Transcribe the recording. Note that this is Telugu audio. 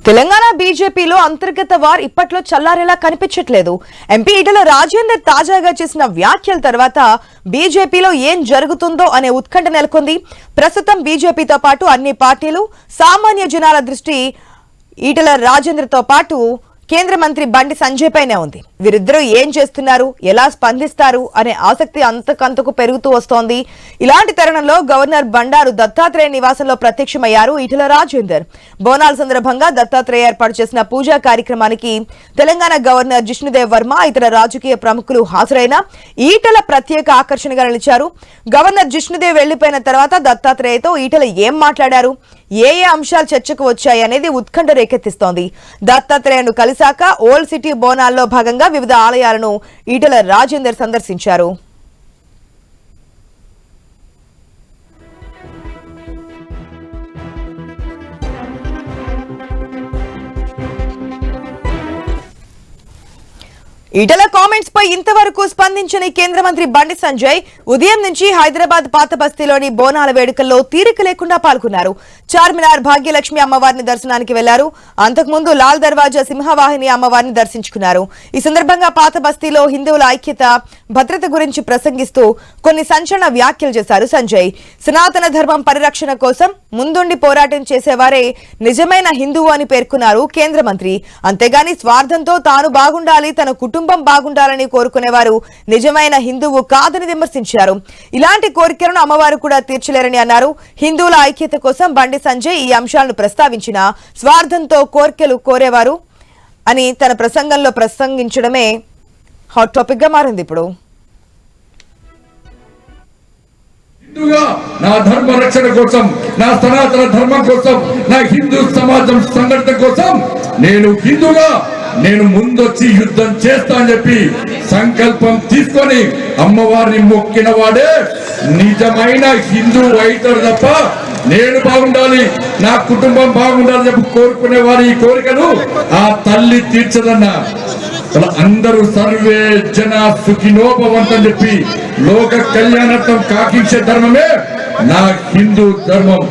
తెలంగాణ బీజేపీలో అంతర్గత వార్ ఇప్పట్లో చల్లారేలా కనిపించట్లేదు. ఎంపీ ఈటెల రాజేందర్ తాజాగా చేసిన వ్యాఖ్యల తర్వాత బీజేపీలో ఏం జరుగుతుందో అనే ఉత్కంఠ నెలకొంది. ప్రస్తుతం బీజేపీతో పాటు అన్ని పార్టీలు సామాన్య జనాల దృష్టి ఈటెల రాజేందర్ తో పాటు కేంద్ర మంత్రి బండి సంజయ్ పైనే ఉంది. వీరిద్దరూ ఏం చేస్తున్నారు, ఎలా స్పందిస్తారు అనే ఆసక్తి అంతకంతకు పెరుగుతూ వస్తోంది. ఇలాంటి తరుణంలో గవర్నర్ బండారు దత్తాత్రేయ నివాసంలో ప్రత్యక్షమయ్యారు ఈటెల రాజేందర్. బోనాల సందర్భంగా దత్తాత్రేయ ఏర్పాటు చేసిన పూజా కార్యక్రమానికి తెలంగాణ గవర్నర్ జిష్ణుదేవ్ వర్మ ఇతర రాజకీయ ప్రముఖులు హాజరైన ఈటెల ప్రత్యేక ఆకర్షణగా నిలిచారు. గవర్నర్ జిష్ణుదేవ్ వెళ్లిపోయిన తర్వాత దత్తాత్రేయతో ఈటెల ఏం మాట్లాడారు, ఏ అంశాలు చర్చకు వచ్చాయి అనేది ఉత్కంఠ రేకెత్తిస్తోంది. దత్తాత్రేయను కలిశాక ఓల్డ్ సిటీ బోనాల్లో భాగంగా వివిధ ఆలయాలను ఈటెల రాజేందర్ సందర్శించారు. ఈటెల కామెంట్స్ పై ఇంతవరకు స్పందించని కేంద్ర మంత్రి బండి సంజయ్ ఉదయం నుంచి హైదరాబాద్ పాత బస్తీలోని బోనాల వేడుకల్లో తీరిక లేకుండా పాల్గొన్నారు. చార్మినార్ భాగ్యలక్ష్మి అమ్మవారిని దర్శనానికి వెళ్లారు. అంతకుముందు లాల్ దర్వాజా సింహవాహిని అమ్మవారిని దర్శించుకున్నారు. ఈ సందర్భంగా పాత బస్తీలో హిందువుల ఐక్యత, భద్రత గురించి ప్రసంగిస్తూ కొన్ని సంచలన వ్యాఖ్యలు చేశారు సంజయ్. సనాతన ధర్మం పరిరక్షణ కోసం ముందుండి పోరాటం చేసేవారే నిజమైన హిందువు అని పేర్కొన్నారు కేంద్ర మంత్రి. అంతేగాని స్వార్థంతో తాను బాగుండాలి, తన కుటుంబం బాగుండాలని కోరుకునేవారు నిజమైన హిందువు కాదని విమర్శించారు. ఇలాంటి కోరికలను అమ్మవారు కూడా తీర్చలేరని అన్నారు. హిందువుల ఐక్యత కోసం బండి సంజయ్ ఈ అంశాలను ప్రస్తావించిన స్వార్థంతో కోరికలు కోరేవారు అని తన ప్రసంగంలో ప్రసంగించడమే హాట్ టాపిక్ గా మారింది. ఇప్పుడు నా ధర్మ రక్షణ కోసం, నా సనాతన ధర్మం కోసం, నా హిందూ సమాజం సంఘటన కోసం నేను ముందొచ్చి యుద్ధం చేస్తా అని చెప్పి సంకల్పం తీసుకొని అమ్మవారిని మొక్కిన వాడే నిజమైన హిందూ అవుతాడు తప్ప నేను బాగుండాలి, నా కుటుంబం బాగుండాలని చెప్పి కోరుకునే వారి ఈ కోరికను ఆ తల్లి తీర్చదన్న. అందరూ సర్వే జన సుఖినోభవంతం చెప్పి లోక కళ్యాణార్థం కాకించే ధర్మమే నా హిందూ ధర్మం.